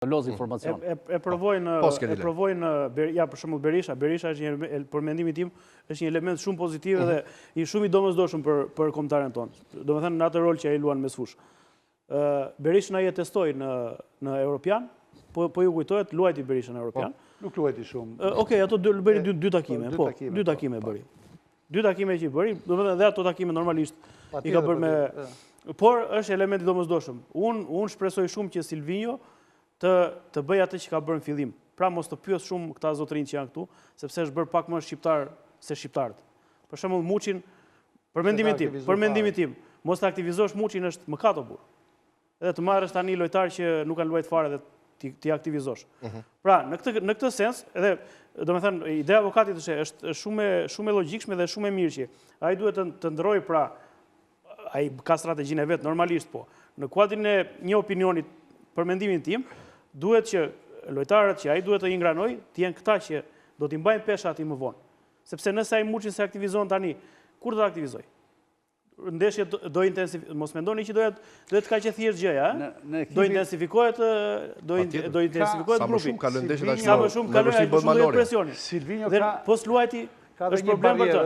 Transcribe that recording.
loz informacion. E provojnë, ja për shembull Berisha është për mendimin tim është një element shumë pozitiv dhe i shumë i domosdoshëm për kombëtaren tonë. Domethënë në atë rol që ai luan mes fush. Berisha ai e testoi në Europian, po ju kujtohet luajti Berisha në Europian. Nuk luajti shumë. Okej, ato bëri dy takime, po, dy takime bëri. Dy takime që i bëri, domethënë edhe ato takime normalisht i ka bërë me por është element i domosdoshëm. Unë shpresoj shumë që Silvinjo të bëj atë që ka bërë në fillim. Pra mos të pyes shumë këta zotërinj që janë këtu, sepse është bërë pak më shqiptar se shqiptarët. Për shembull Muçin, për mendimin tim, mos të aktivizosh Muçin është mëkat o burr. Edhe të marrësh tani lojtar që nuk kanë luajtur fare dhe ti aktivizosh. Pra, në këtë sens, edhe domethënë ideja e avokatit është shumë e logjikshme dhe shumë e mirë që ai duhet të ndrojë, pra ai ka strategjinë e vet normalisht, po. Në kuadrin e një opinionit, për mendimin tim, duhet që lojtarët që ai duhet të ingranojë të jenë këta që do t'i mbajnë pesha aty më vonë. Sepse nëse ai Muçin se aktivizon tani, kur do ta aktivizoj? Ndeshje do mos mendoni që do të kaq e thjesht gjëja, do intensifikohet grupi. Sa më shumë kalon ndeshjet aq më shumë kalon presionin. Silvinjo ka pos luajti është problem për të.